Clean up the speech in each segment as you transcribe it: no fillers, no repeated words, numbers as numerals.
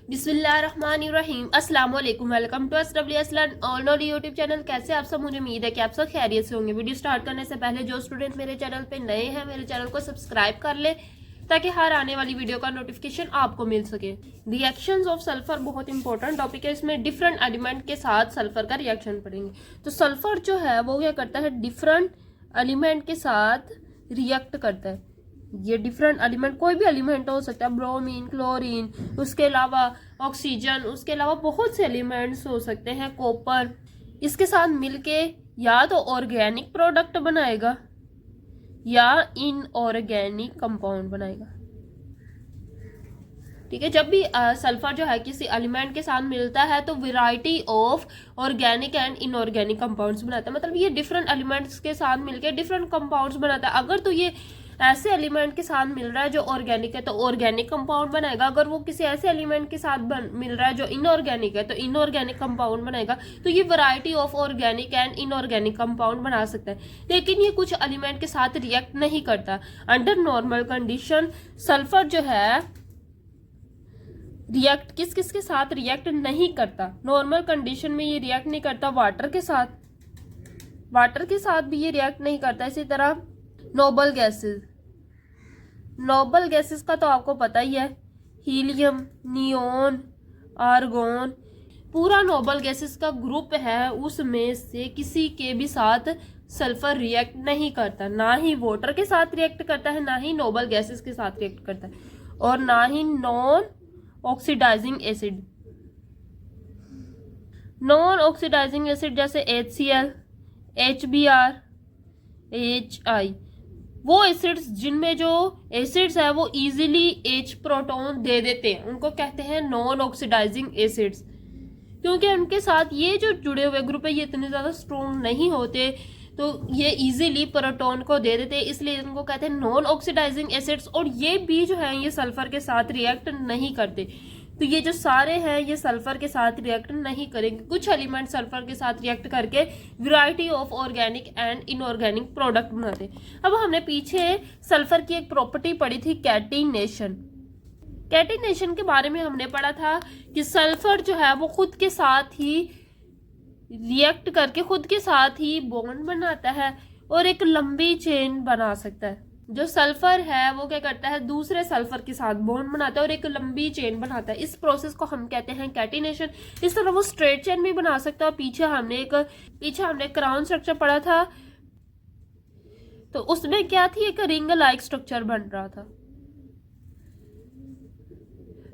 बिस्मिल्लाहिर्रहमानिर्रहीम अस्सलाम वालेकुम, welcome to SWS learn all YouTube channel. कैसे आप सब, मुझे उम्मीद है कि आप सब खैरियत से होंगे। वीडियो स्टार्ट करने से पहले जो स्टूडेंट मेरे चैनल पे नए हैं, मेरे चैनल को सब्सक्राइब कर ले ताकि हर आने वाली वीडियो का नोटिफिकेशन आपको मिल सके। रिएक्शंस ऑफ सल्फर बहुत इंपॉर्टेंट टॉपिक है। इसमें डिफरेंट एलिमेंट के साथ सल्फर का रिएक्शन पढ़ेंगे। तो सल्फर जो है वो क्या करता है, डिफरेंट एलिमेंट के साथ रिएक्ट करता है। ये डिफरेंट एलिमेंट, कोई भी एलिमेंट हो सकता है, ब्रोमीन, क्लोरीन, उसके अलावा ऑक्सीजन, उसके अलावा बहुत से एलिमेंट्स हो सकते हैं, कॉपर। इसके साथ मिलके या तो ऑर्गेनिक प्रोडक्ट बनाएगा या इनऑर्गेनिक कंपाउंड बनाएगा। ठीक है, जब भी सल्फर जो है किसी एलिमेंट के साथ मिलता है तो variety of organic and inorganic compounds बनाता है। मतलब ये डिफरेंट एलिमेंट्स के साथ मिलके डिफरेंट कंपाउंड्स बनाता है। अगर तो ये ऐसे एलिमेंट के साथ मिल रहा है जो ऑर्गेनिक है तो ऑर्गेनिक कंपाउंड बनाएगा। अगर वो किसी ऐसे एलिमेंट के साथ मिल रहा है जो इनऑर्गेनिक है तो इनऑर्गेनिक कंपाउंड बनाएगा। तो ये variety of organic and inorganic compound बना सकता है, लेकिन ये कुछ एलिमेंट के साथ रिएक्ट नहीं करता। अंडर नॉर्मल कंडीशन सल्फर जो है रिएक्ट किस किस के साथ रिएक्ट नहीं करता। नॉर्मल कंडीशन में ये रिएक्ट नहीं करता वाटर के साथ, वाटर के साथ भी ये रिएक्ट नहीं करता। इसी तरह नोबल गैसेस, नोबल गैसेस का तो आपको पता ही है, हीलियम, नियोन, आर्गोन, पूरा नोबल गैसेस का ग्रुप है, उसमें से किसी के भी साथ सल्फर रिएक्ट नहीं करता। ना ही वाटर के साथ रिएक्ट करता है, ना ही नोबल गैसेस के साथ रिएक्ट करता है, और ना ही non oxidising acid. Non oxidising acid जैसे HCl, HBr, HI, वो एसिड्स जिनमें जो एसिड्स है वो इजीली H प्रोटॉन दे देते हैं, उनको कहते हैं नॉन ऑक्सीडाइजिंग एसिड्स। क्योंकि उनके साथ ये जो जुड़े हुए ग्रुप है ये इतने ज़्यादा स्ट्रॉन्ग नहीं होते, तो ये इजीली प्रोटॉन को दे देते हैं, इसलिए इनको कहते हैं नॉन ऑक्सीडाइजिंग एसिड्स। और ये भी जो है ये सल्फर के साथ रिएक्ट नहीं करते। तो ये जो सारे हैं ये सल्फर के साथ रिएक्ट नहीं करेंगे। कुछ एलिमेंट सल्फर के साथ रिएक्ट करके variety of organic and inorganic product बनाते। अब हमने पीछे सल्फर की एक प्रॉपर्टी पढ़ी थी, कैटिनेशन। कैटिनेशन के बारे में हमने पढ़ा था कि सल्फर जो है वो खुद के साथ ही रिएक्ट करके खुद के साथ ही बॉन्ड बनाता है और एक लंबी चेन बना सकता है। जो सल्फर है वो क्या करता है, दूसरे सल्फर के साथ बॉन्ड बनाता है और एक लंबी चेन बनाता है। इस प्रोसेस को हम कहते हैं कैटिनेशन। इस तरह वो स्ट्रेट चेन भी बना सकता है। पीछे हमने क्राउन स्ट्रक्चर पढ़ा था, तो उसमें क्या थी, एक रिंग लाइक स्ट्रक्चर बन रहा था।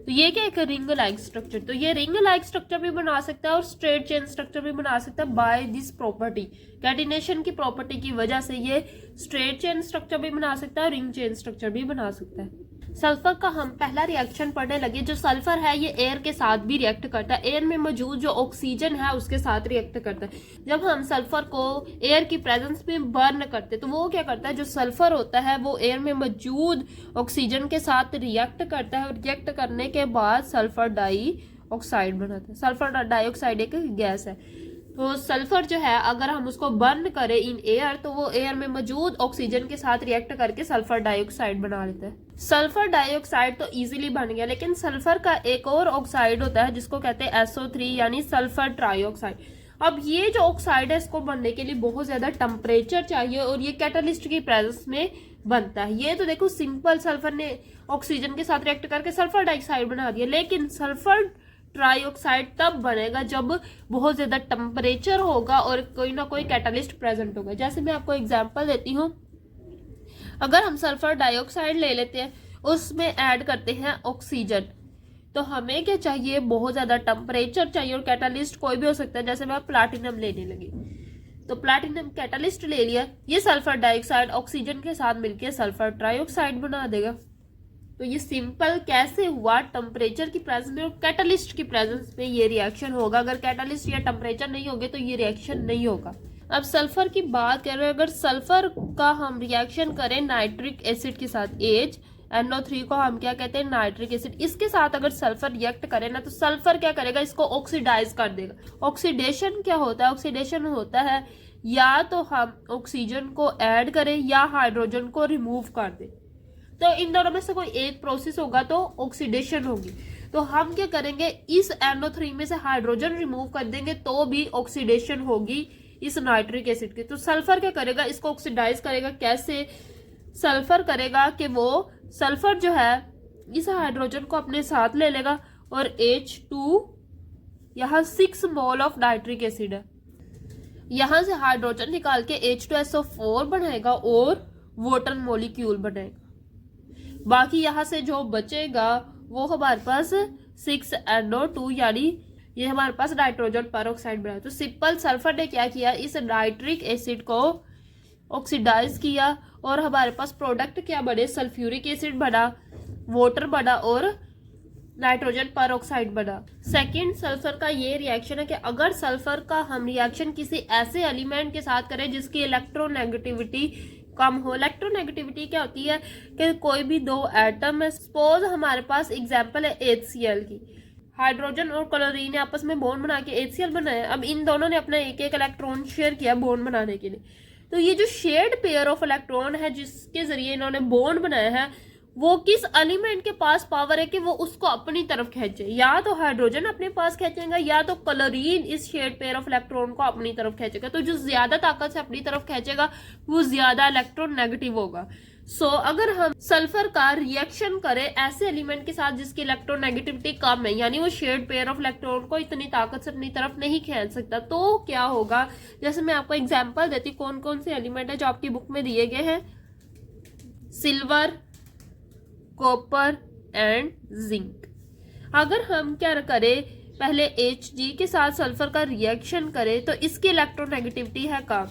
तो ये क्या, एक रिंग लाइक स्ट्रक्चर। तो ये रिंग लाइक स्ट्रक्चर भी बना सकता है और स्ट्रेट चेन स्ट्रक्चर भी बना सकता है बाय दिस प्रॉपर्टी। कैटिनेशन की प्रॉपर्टी की वजह से ये स्ट्रेट चेन स्ट्रक्चर भी बना सकता है और रिंग चेन स्ट्रक्चर भी बना सकता है। सल्फर का हम पहला रिएक्शन पढ़ने लगे। जो सल्फर है ये एयर के साथ भी रिएक्ट करता है। एयर में मौजूद जो ऑक्सीजन है उसके साथ रिएक्ट करता है। जब हम सल्फर को एयर की प्रेजेंस में बर्न करते तो वो क्या करता है, जो सल्फर होता है वो एयर में मौजूद ऑक्सीजन के साथ रिएक्ट करता है और रिएक्ट करने के बाद सल्फर डाइऑक्साइड बनाता है। सल्फर डाइऑक्साइड एक गैस है। तो सल्फर जो है अगर हम उसको बर्न करें इन एयर तो वो एयर में मौजूद ऑक्सीजन के साथ रिएक्ट करके सल्फर डाइऑक्साइड बना लेता है। सल्फर डाइऑक्साइड तो इजीली बन गया, लेकिन सल्फर का एक और ऑक्साइड होता है जिसको कहते हैं SO3 यानी सल्फर ट्राइऑक्साइड। अब ये जो ऑक्साइड है इसको बनने के लिए बहुत ज्यादा टेम्परेचर चाहिए और ये कैटलिस्ट की प्रेजेंस में बनता है। ये तो देखो सिंपल सल्फर ने ऑक्सीजन के साथ रिएक्ट करके सल्फर डाइऑक्साइड बना दिया, लेकिन सल्फर ट्राइऑक्साइड तब बनेगा जब बहुत ज्यादा टेम्परेचर होगा और कोई ना कोई कैटलिस्ट प्रेजेंट होगा। जैसे मैं आपको एग्जांपल देती हूँ, अगर हम सल्फर डाइऑक्साइड ले लेते हैं, उसमें ऐड करते हैं ऑक्सीजन, तो हमें क्या चाहिए, बहुत ज्यादा टेम्परेचर चाहिए और कैटलिस्ट कोई भी हो सकता है। जैसे मैं प्लाटिनम लेने लगी तो प्लाटिनम कैटलिस्ट ले लिया, ये सल्फर डाइऑक्साइड ऑक्सीजन के साथ मिलकर सल्फर ट्राइऑक्साइड बना देगा। तो ये सिंपल कैसे हुआ, टेम्परेचर की प्रेजेंस में और कैटलिस्ट की प्रेजेंस में ये रिएक्शन होगा। अगर कैटलिस्ट या टेम्परेचर नहीं होगे तो ये रिएक्शन नहीं होगा। अब सल्फर की बात कर रहे हैं, अगर सल्फर का हम रिएक्शन करें नाइट्रिक एसिड के साथ, NO3 को हम क्या कहते हैं, नाइट्रिक एसिड, इसके साथ अगर सल्फर रिएक्ट करे ना तो सल्फर क्या करेगा, इसको ऑक्सीडाइज कर देगा। ऑक्सीडेशन क्या होता है, ऑक्सीडेशन होता है या तो हम ऑक्सीजन को ऐड करें या हाइड्रोजन को रिमूव कर दें। तो इन दोनों में से कोई एक प्रोसेस होगा तो ऑक्सीडेशन होगी। तो हम क्या करेंगे, इस NO3 में से हाइड्रोजन रिमूव कर देंगे तो भी ऑक्सीडेशन होगी इस नाइट्रिक एसिड की। तो सल्फर क्या करेगा, इसको ऑक्सीडाइज करेगा। कैसे? सल्फर करेगा कि वो सल्फर जो है इस हाइड्रोजन को अपने साथ ले लेगा और H2, यहाँ 6 मोल ऑफ नाइट्रिक एसिड है, यहां से हाइड्रोजन निकाल के H2SO4 बनाएगा और वाटर मॉलिक्यूल बनाएगा। बाकी यहां से जो बचेगा वो हमारे पास 6NO2 यानी ये हमारे पास नाइट्रोजन पेरोक्साइड बना। तो सिंपल सल्फर ने क्या किया, इस नाइट्रिक एसिड को ऑक्सीडाइज किया और हमारे पास प्रोडक्ट क्या बने, सल्फ्यूरिक एसिड बना, वाटर बना और नाइट्रोजन पेरोक्साइड बना। सेकंड, सल्फर का ये रिएक्शन है कि अगर सल्फर का हम रिएक्शन किसी ऐसे एलिमेंट के साथ करें जिसकी इलेक्ट्रोनेगेटिविटी कम हो। इलेक्ट्रोनेगेटिविटी क्या होती है कि कोई भी दो एटम है, सपोज हमारे पास एग्जांपल है HCl की, हाइड्रोजन और क्लोरीन ने आपस में बॉन्ड बना के HCl बनाया। अब इन दोनों ने अपना एक एक इलेक्ट्रॉन शेयर किया बॉन्ड बनाने के लिए। तो ये जो शेयर्ड पेयर ऑफ इलेक्ट्रॉन है जिसके जरिए इन्होंने बॉन्ड बनाया है, वो किस एलिमेंट के पास पावर है कि वो उसको अपनी तरफ खींचे। या तो हाइड्रोजन अपने पास खींचेगा या तो क्लोरीन इस शेयर्ड पेयर ऑफ इलेक्ट्रॉन को अपनी तरफ खींचेगा। तो जो ज्यादा ताकत से अपनी तरफ खींचेगा वो ज्यादा इलेक्ट्रोनेगेटिव होगा। सो अगर हम सल्फर का रिएक्शन करें ऐसे एलिमेंट के साथ जिसकी इलेक्ट्रोनेगेटिविटी कम है, यानी वो शेयर्ड पेयर ऑफ इलेक्ट्रॉन को इतनी ताकत से अपनी तरफ नहीं खींच सकता, तो क्या होगा। जैसे मैं आपको एग्जांपल देती, कौन कौन से एलिमेंट है जो आपकी बुक में दिए गए हैं, सिल्वर, कॉपर एंड जिंक। अगर हम क्या करें, पहले Hg के साथ सल्फर का रिएक्शन करें तो इसकी इलेक्ट्रोनेगेटिविटी है कम।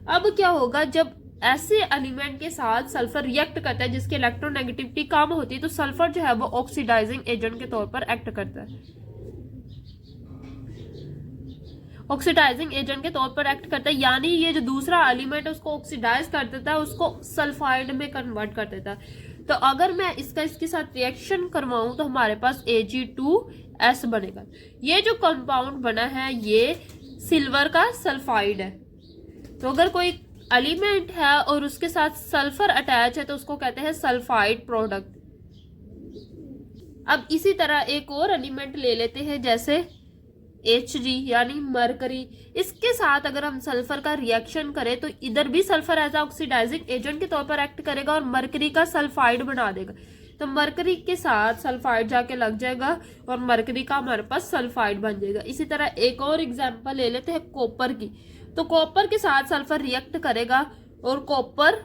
अब क्या होगा, जब ऐसे एलिमेंट के साथ सल्फर रिएक्ट करता है जिसकी इलेक्ट्रोनेगेटिविटी कम होती है तो सल्फर जो है वो ऑक्सीडाइजिंग एजेंट के तौर पर एक्ट करता है। ऑक्सीडाइजिंग एजेंट के तौर पर एक्ट करता है, यानी ये जो दूसरा एलिमेंट है उसको ऑक्सीडाइज कर देता है, उसको सल्फाइड में कन्वर्ट कर देता है। तो अगर मैं इसके साथ रिएक्शन करवाऊं तो हमारे पास Ag2S बनेगा। ये जो कंपाउंड बना है ये सिल्वर का सल्फाइड है। तो अगर कोई एलिमेंट है और उसके साथ सल्फर अटैच है तो उसको कहते हैं सल्फाइड प्रोडक्ट। अब इसी तरह एक और एलिमेंट ले लेते हैं जैसे Hg यानी मरकरी। इसके साथ अगर हम सल्फर का रिएक्शन करें तो इधर भी सल्फर एज ऑक्सीडाइजिंग एजेंट के तौर पर एक्ट करेगा और मरकरी का सल्फाइड बना देगा। तो मरकरी के साथ सल्फाइड जाके लग जाएगा और मरकरी का हमारे पास सल्फाइड बन जाएगा। इसी तरह एक और एग्जांपल ले लेते हैं कॉपर की। तो कॉपर के साथ सल्फर रिएक्ट करेगा और कॉपर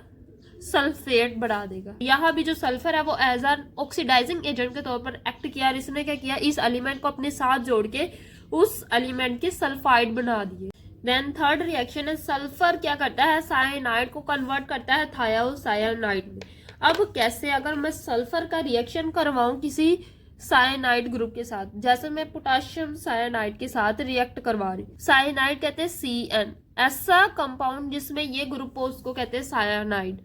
सल्फेट बढ़ा देगा। यहाँ भी जो सल्फर है वो एज एन ऑक्सीडाइजिंग एजेंट के तौर पर एक्ट किया और इसने क्या किया, इस एलिमेंट को अपने साथ जोड़ के उस एलिमेंट के सल्फाइड बना दिए। देन थर्ड रिएक्शन है, सल्फर क्या करता है, साइनाइड को कन्वर्ट करता है थायोसाइनाइड में। अब कैसे, अगर मैं सल्फर का रिएक्शन करवाऊं किसी साइनाइड ग्रुप के साथ, जैसे मैं पोटाशियम साइनाइड के साथ रिएक्ट करवा रही, साइनाइड कहते हैं CN, ऐसा कंपाउंड जिसमें ये ग्रुप हो उसको कहते हैं साइनाइड।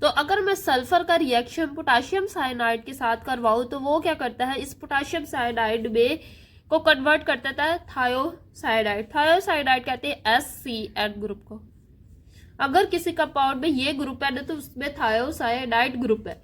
तो अगर मैं सल्फर का रिएक्शन पोटाशियम साइनाइड के साथ करवाऊं तो वो क्या करता है, इस पोटाशियम साइनाइड में को कन्वर्ट कर देता है थायोसाइनाइड। थायोसाइनाइड कहते हैं SCN ग्रुप को। अगर किसी कंपाउंड में ये ग्रुप है ना तो उसमें थायोसाइनाइड ग्रुप है,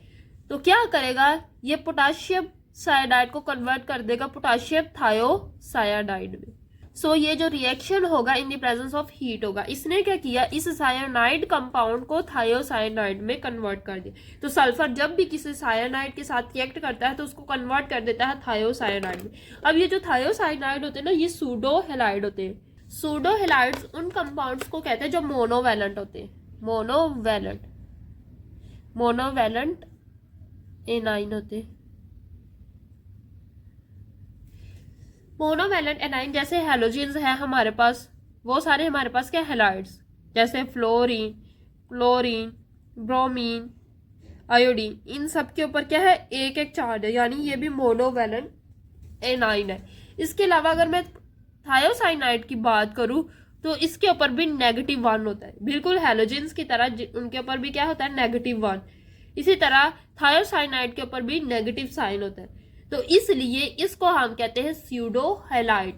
तो क्या करेगा, ये पोटाशियम साइनाइड को कन्वर्ट कर देगा पोटाशियम थायोसाइनाइड में। सो ये जो रिएक्शन होगा in the presence of heat होगा। इसने क्या किया, इस साइनाइड कंपाउंड को थायोसाइनाइड में कन्वर्ट कर दिया। तो सल्फर जब भी किसी साइनाइड के साथ रिएक्ट करता है तो उसको कन्वर्ट कर देता है थायोसाइनाइड में। अब ये जो थायोसाइनाइड होते हैं ना, ये सूडो हैलाइड होते हैं। सूडो हैलाइड्स उन कंपाउंड्स को कहते हैं जो मोनोवैलेंट होते हैं। मोनोवैलेंट एनाइन होते हैं। मोनोवैलेंट एनाइन जैसे हैलोजेंस है हमारे पास, वो सारे हमारे पास क्या हैलाइड्स, जैसे फ्लोरीन, क्लोरीन, ब्रोमीन, आयोडीन, इन सब के ऊपर क्या है, एक एक चार्ज है, यानी ये भी मोनोवैलेंट एनाइन है। इसके अलावा अगर मैं थायोसाइनाइड की बात करूं तो इसके ऊपर भी -1 होता है, बिल्कुल हैलोजेंस की तरह उनके ऊपर भी क्या होता है, -1। इसी तरह थायोसाइनाइड के ऊपर भी नेगेटिव साइन होता है, तो इसलिए इसको हम कहते हैं स्यूडो हैलाइड।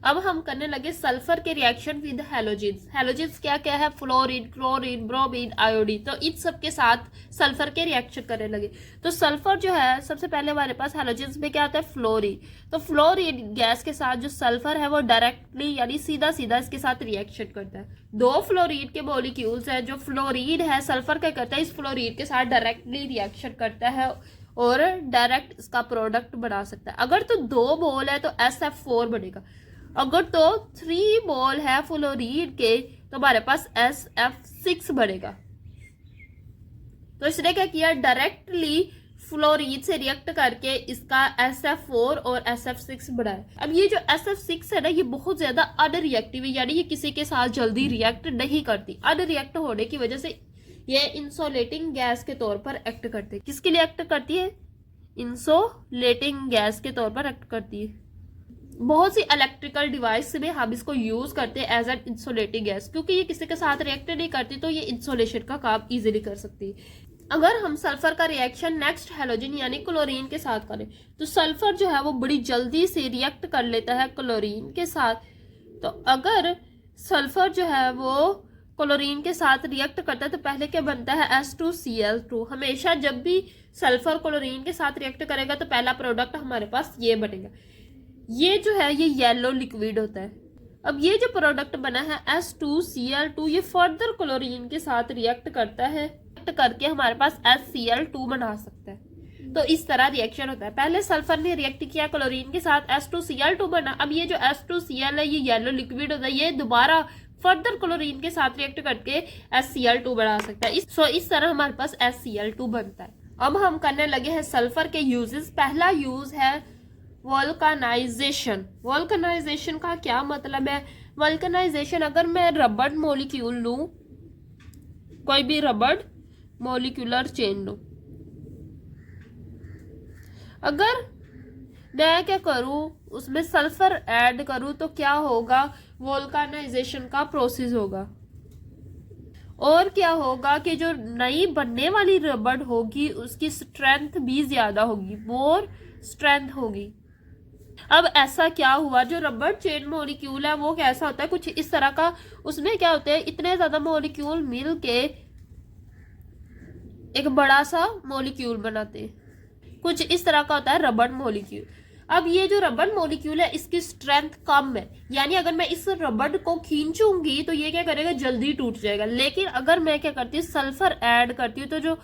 अब हम करने लगे सल्फर के रिएक्शन विद हैलोजेंस। हैलोजेंस क्या क्या है, फ्लोरीन, क्लोरीन, ब्रोमीन, आयोडीन, तो इन सब के साथ सल्फर के रिएक्शन करने लगे। तो सल्फर जो है सबसे पहले हमारे पास हैलोजेंस में क्या आता है, फ्लोरीन। तो फ्लोरीन गैस के साथ जो सल्फर है वो डायरेक्टली यानी सीधा सीधा इसके साथ रिएक्शन करता है। दो फ्लोरीन के मॉलिक्यूल्स है, जो फ्लोरीन है सल्फर का करता है, इस फ्लोरीन के साथ डायरेक्टली रिएक्शन करता है और डायरेक्ट इसका प्रोडक्ट बना सकता है। अगर तो 2 मोल है तो SF4 बनेगा, अगर तो 3 मोल है फ्लोरीन के तो हमारे पास SF6 बनेगा। तो इसने क्या किया, डायरेक्टली फ्लोरीन से रिएक्ट करके इसका SF4 और SF6 बनाया। अब ये जो SF6 है ना, ये बहुत ज्यादा अनरिएक्टिव है, यानी ये किसी के साथ जल्दी रिएक्ट नहीं करती। अनरिएक्ट होने की वजह से ये इंसोलेटिंग गैस के तौर पर एक्ट करती है। किसके लिए एक्ट करती है, इंसोलेटिंग गैस के तौर पर एक्ट करती है। बहुत सी इलेक्ट्रिकल डिवाइस में हम इसको यूज करते हैं एज एन इंसोलेटिंग गैस, क्योंकि ये किसी के साथ रिएक्ट नहीं करती तो ये इंसोलेशन का काम इजीली कर सकती है। अगर हम सल्फर का रिएक्शन नेक्स्ट हैलोजन यानी क्लोरीन के साथ करें तो सल्फर जो है वो बड़ी जल्दी से रिएक्ट कर लेता है क्लोरीन के साथ। तो अगर सल्फर जो है वो क्लोरीन के साथ रिएक्ट करता है तो पहले क्या बनता है, H2Cl2। हमेशा जब भी सल्फर क्लोरीन के साथ रिएक्ट करेगा तो पहला प्रोडक्ट हमारे पास ये बनेगा। ये जो है ये येलो लिक्विड होता है। अब ये जो प्रोडक्ट बना है H2Cl2, ये फर्दर क्लोरीन के साथ रिएक्ट करता है, रिएक्ट करके हमारे पास HCl2 बना सकता है। तो इस तरह रिएक्शन होता है। पहले सल्फर ने रिएक्ट किया क्लोरीन के साथ, H2Cl2 बना। अब ये जो H2Cl है ये येलो लिक्विड होता है, ये दोबारा फर्दर क्लोरीन के साथ रिएक्ट करके HCl2 बना सकता है। इस तरह हमारे पास HCl2 बनता है। अब हम करने लगे हैं सल्फर के यूजेस। पहला यूज है वल्कनाइजेशन। वल्कनाइजेशन का क्या मतलब है, वल्कनाइजेशन अगर मैं रबड़ मॉलिक्यूल लूं, कोई भी रबड़ मॉलिक्यूलर चेन लूं, अगर मैं क्या करूं उसमें सल्फर ऐड करूं तो क्या होगा, वोल्केनाइजेशन का प्रोसेस होगा। और क्या होगा कि जो नई बनने वाली रबड़ होगी उसकी स्ट्रेंथ भी ज्यादा होगी, मोर स्ट्रेंथ होगी। अब ऐसा क्या हुआ, जो रबड़ चेन मॉलिक्यूल है वो कैसा होता है, कुछ इस तरह का। उसमें क्या होता है, इतने ज्यादा मॉलिक्यूल मिल के एक बड़ा सा मॉलिक्यूल बनाते हैं। कुछ इस तरह का होता है रबड़ मॉलिक्यूल। अब ये जो रबड़ मॉलिक्यूल है इसकी स्ट्रेंथ कम है, यानी अगर मैं इस रबड़ को खींचूंगी तो ये क्या करेगा, जल्दी टूट जाएगा। लेकिन अगर मैं क्या करती हूँ, सल्फर ऐड करती हूँ, तो जो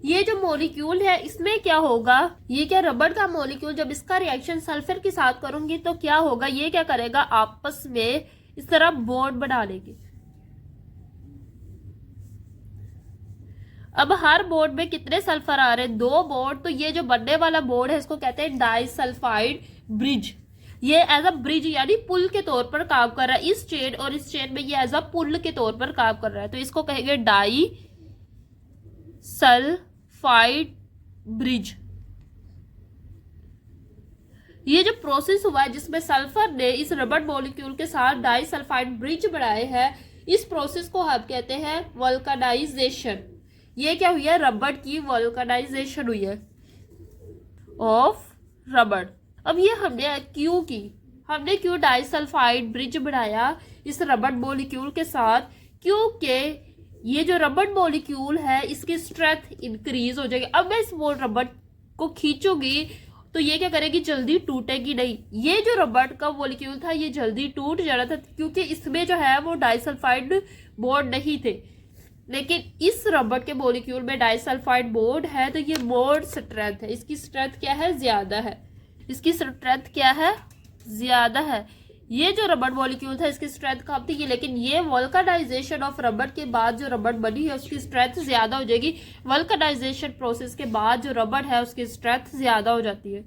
ये जो मॉलिक्यूल है इसमें क्या होगा, ये क्या रबड़ का मॉलिक्यूल जब इसका रिएक्शन सल्फर के साथ करूंगी तो क्या होगा, ये क्या करेगा, आपस में इस तरह बॉन्ड बना लेंगे। अब हर बॉन्ड में कितने सल्फर आ रहे हैं, 2 बॉन्ड। तो ये जो बनने वाला बॉन्ड है इसको कहते हैं डाइसल्फाइड ब्रिज। ये एज अ ब्रिज यानी पुल के तौर पर काम कर रहा है। इस चेन और इस चेन में ये एज अ पुल के तौर पर काम कर रहा है, तो इसको कहेंगे डाइसल्फाइड ब्रिज। ये जो प्रोसेस हुआ है जिसमें सल्फर ने इस रबड़ मॉलिक्यूल के साथ डाइसल्फाइड ब्रिज बनाए हैं, इस प्रोसेस को हम कहते हैं वल्कनाइजेशन। ये क्या हुई है, रबड़ की वल्कनाइजेशन हुई है ऑफ रबड़। अब ये हमने क्यों डाइसल्फाइड ब्रिज बनाया इस रबड़ मॉलिक्यूल के साथ, क्योंकि ये जो रबड़ मॉलिक्यूल है इसकी स्ट्रेंथ इंक्रीज हो जाएगी। अब मैं इस रबड़ को खींचूंगी तो ये क्या करेगी, जल्दी टूटेगी नहीं। ये जो रबड़ का मॉलिक्यूल था ये जल्दी टूट जा रहा था क्योंकि इसमें जो है वो डाइसल्फाइड बॉन्ड नहीं थे। लेकिन इस रबड़ के मॉलिक्यूल में डाइसल्फाइड बॉन्ड है, तो ये मोर स्ट्रेंथ है, इसकी स्ट्रेंथ क्या है, ज्यादा है। इसकी स्ट्रेंथ क्या है, ज्यादा है। ये जो रबड़ मॉलिक्यूल था इसकी स्ट्रेंथ कम थी, लेकिन ये वल्कनाइजेशन ऑफ रबड़ के बाद जो रबड़ बनी है उसकी स्ट्रेंथ ज्यादा हो जाएगी। वल्कनाइजेशन प्रोसेस के बाद जो रबड़ है उसकी स्ट्रेंथ ज्यादा हो जाती है।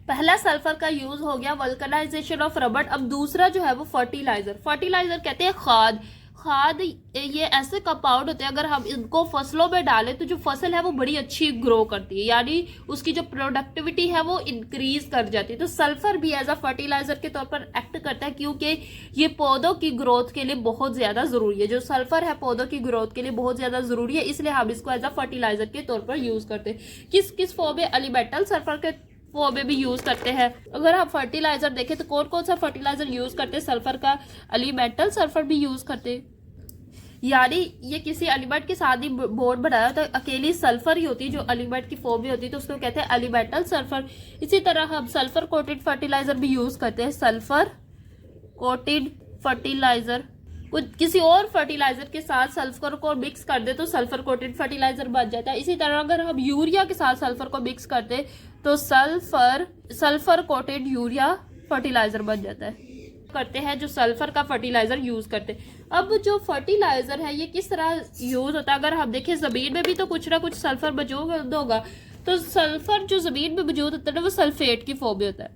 पहला सल्फर का यूज हो गया वल्कनाइजेशन ऑफ रबड़। अब दूसरा जो है वो फर्टिलाइजर। फर्टिलाइजर कहते हैं खाद। ये ऐसे कंपाउंड होते हैं, अगर हम इनको फसलों में डालें तो जो फसल है वो बड़ी अच्छी ग्रो करती है, यानी उसकी जो प्रोडक्टिविटी है वो इंक्रीज कर जाती है। तो सल्फर भी एज अ फर्टिलाइजर के तौर पर एक्ट करता है क्योंकि ये पौधों की ग्रोथ के लिए बहुत ज्यादा जरूरी है। जो सल्फर है पौधों की ग्रोथ के लिए बहुत ज्यादा जरूरी है, इसलिए हम इसको एज अ फर्टिलाइजर के तौर पर यूज करते हैं। किस किस फॉर्म में, एलिमेंटल सल्फर के फॉर्म में भी यूज करते हैं। अगर आप फर्टिलाइजर देखें तो कौन कौन सा फर्टिलाइजर यूज करते हैं, सल्फर का एलिमेंटल सल्फर भी यूज करते हैं, यानी ये किसी एलिमेंट के साथ ही बॉन्ड बनाया तो अकेली सल्फर ही होती है जो एलिमेंट की फॉर्म में होती है, तो उसको कहते हैं एलिमेंटल सल्फर। इसी तरह हम सल्फर कोटेड फर्टिलाइजर भी यूज करते हैं, सल्फर कोटेड फर्टिलाइजर। कुछ किसी और फर्टिलाइजर के साथ सल्फर को मिक्स कर दे तो सल्फर कोटेड फर्टिलाइजर बन जाता है। इसी तरह अगर हम यूरिया के साथ सल्फर को मिक्स कर दे तो सल्फर कोटेड यूरिया फर्टिलाइजर बन जाता है। करते हैं जो सल्फर का फर्टिलाइजर यूज करते हैं। अब जो फर्टिलाइजर है ये किस तरह यूज होता है, अगर हम देखें जमीन में भी तो कुछ ना कुछ सल्फर मौजूद होगा, तो सल्फर जो जमीन में मौजूद होता है ना वो सल्फेट की फॉर्म में होता है।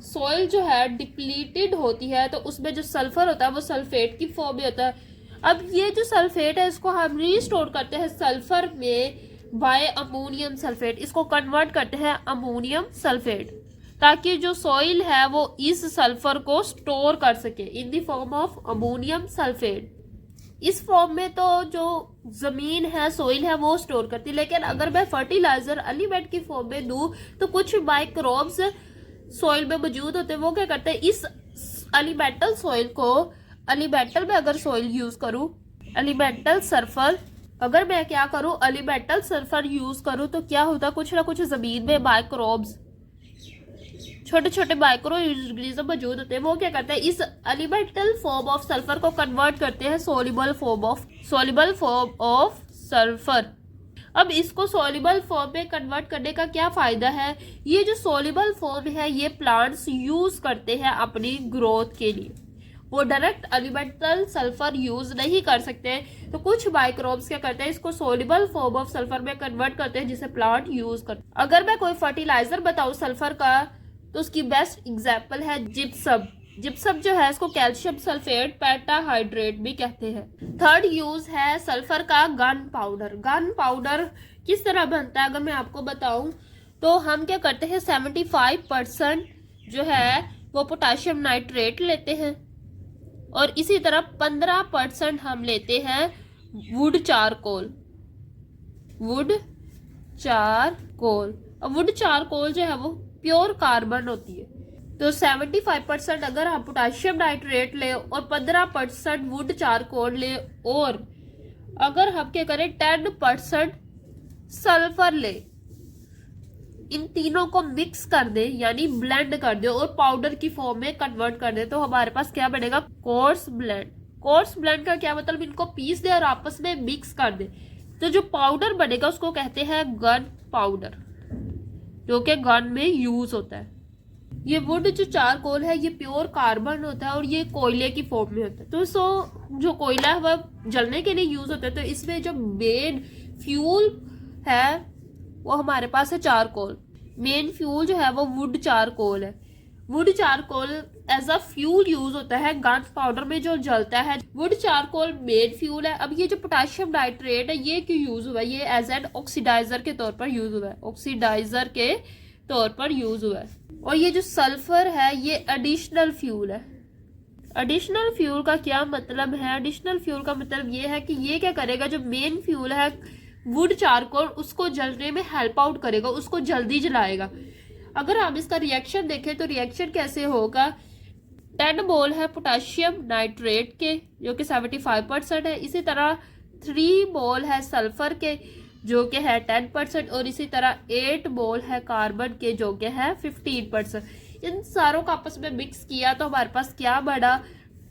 सॉइल जो है डिप्लीटेड होती है तो उसमें जो सल्फर होता है वो सल्फेट की फॉर्म में होता है। अब ये जो सल्फेट है इसको हम रीस्टोर करते हैं सल्फर में बाय अमोनियम सल्फेट, इसको कन्वर्ट करते हैं अमोनियम सल्फेट, ताकि जो सॉइल है वो इस सल्फर को स्टोर कर सके in the form of ammonium sulphate. इस फॉर्म में तो जो जमीन है सॉइल है वो स्टोर करती है, लेकिन अगर मैं फर्टिलाइजर एलिमेंट की फॉर्म में दूं तो कुछ माइक्रोब्स सॉइल में मौजूद होते हैं, वो क्या करते हैं इस एलिमेंटल सॉइल को, एलिमेंटल में अगर सॉइल यूज करूं एलिमेंटल सल्फर, अगर मैं क्या करूं एलिमेंटल सल्फर यूज करूं तो क्या होता है कुछ ना कुछ जमीन में माइक्रोब्स छोटे छोटे माइक्रो ऑर्गेनिज्म मौजूद होते हैं, वो क्या करते हैं इस एलिमेंटल फॉर्म ऑफ सल्फर को कन्वर्ट करते हैं सोल्यूबल फॉर्म ऑफ सल्फर। अब इसको सोल्यूबल फॉर्म में कन्वर्ट करने का क्या फायदा है, ये जो सोल्यूबल फॉर्म है ये प्लांट्स यूज करते हैं अपनी ग्रोथ के लिए, वो डायरेक्ट एलिमेंटल सल्फर यूज नहीं कर सकते, तो कुछ माइक्रोब्स क्या करते हैं इसको सोल्यूबल फॉर्म ऑफ सल्फर में कन्वर्ट करते हैं जिसे प्लांट यूज करते हैं। अगर मैं कोई फर्टिलाइजर बताऊं सल्फर का तो उसकी बेस्ट एग्जाम्पल है जिप्सम। जिप्सम जो है इसको कैल्शियम सल्फेट पेंटाहाइड्रेट भी कहते हैं। थर्ड यूज है सल्फर का गन पाउडर। गन पाउडर किस तरह बनता है अगर मैं आपको बताऊं तो हम क्या करते हैं 75% जो है वो पोटाशियम नाइट्रेट लेते हैं और इसी तरह 15% हम लेते हैं वुड चारकोल। अब वुड चारकोल जो है वो प्योर कार्बन होती है, तो 75% अगर हम पोटाशियम नाइट्रेट ले और 15% वुड चारकोल ले और अगर हम क्या करें 10% सल्फर ले, इन तीनों को मिक्स कर दे यानी ब्लेंड कर दे और पाउडर की फॉर्म में कन्वर्ट कर दे, तो हमारे पास क्या बनेगा कोर्स ब्लेंड। कोर्स ब्लेंड का क्या मतलब, इनको पीस दे और आपस में मिक्स कर दे, तो जो पाउडर बनेगा उसको कहते हैं गन पाउडर, जो कि गन में यूज होता है। ये वुड जो चारकोल है ये प्योर कार्बन होता है और ये कोयले की फॉर्म में होता है, तो जो कोयला है वह जलने के लिए यूज होता है, तो इसमें जो मेन फ्यूल है वो हमारे पास है चारकोल। मेन फ्यूल जो है वो वुड चारकोल है। Wood charcoal as a fuel use होता है गन पाउडर में जो जलता है। वुड चारकोल मेन फ्यूल है। अब ये जो पोटाशियम नाइट्रेट है ये क्यों यूज हुआ है, ये एज एन ऑक्सीडाइजर के तौर पर यूज हुआ है, ऑक्सीडाइजर के तौर पर यूज हुआ है। और ये जो सल्फर है ये एडिशनल फ्यूल है। एडिशनल फ्यूल का क्या मतलब है, एडिशनल फ्यूल का मतलब ये है कि ये क्या करेगा, जो मेन फ्यूल है वुड चारकोल उसको जलने में हेल्प आउट करेगा, उसको जल्दी जलाएगा। अगर हम इसका रिएक्शन देखें तो रिएक्शन कैसे होगा, 10 मोल है पोटाशियम नाइट्रेट के जो कि 75% है, इसी तरह 3 मोल है सल्फर के जो कि है 10% और इसी तरह 8 मोल है कार्बन के जो कि है 15%। इन सारों को आपस में मिक्स किया तो हमारे पास क्या बना,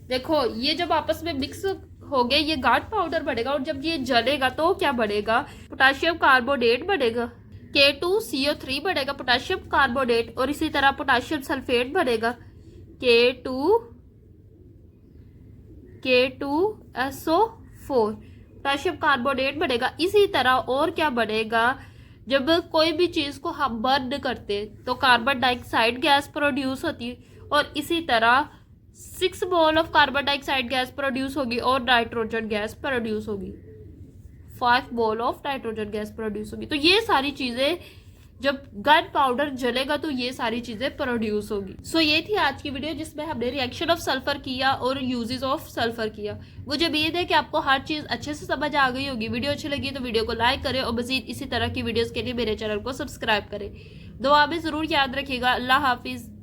देखो ये जब आपस में मिक्स हो गए ये गाढ़ पाउडर बनेगा और जब ये जलेगा तो क्या बनेगा, पोटाशियम कार्बोनेट बनेगा, K2CO3 बनेगा पोटाशियम कार्बोनेट और इसी तरह पोटाशियम सल्फेट बनेगा K2SO4 पोटाशियम कार्बोनेट बनेगा। इसी तरह और क्या बनेगा, जब कोई भी चीज को हम बर्न करते तो कार्बन डाइऑक्साइड गैस प्रोड्यूस होती और इसी तरह 6 mole of carbon dioxide gas produce होगी और नाइट्रोजन गैस प्रोड्यूस होगी, 5 mole of nitrogen gas produce होगी। तो ये सारी चीजें जब गन पाउडर जलेगा तो ये सारी चीजें प्रोड्यूस होगी। सो ये थी आज की वीडियो जिसमें हमने रिएक्शन ऑफ सल्फर किया और यूजेस ऑफ सल्फर किया। मुझे उम्मीद है कि आपको हर चीज अच्छे से समझ आ गई होगी। वीडियो अच्छी लगी तो वीडियो को लाइक करें और मजीद इसी तरह की वीडियोस के लिए मेरे चैनल को सब्सक्राइब करें। दुआ में ज़रूर याद रखिएगा। अल्लाह हाफिज़।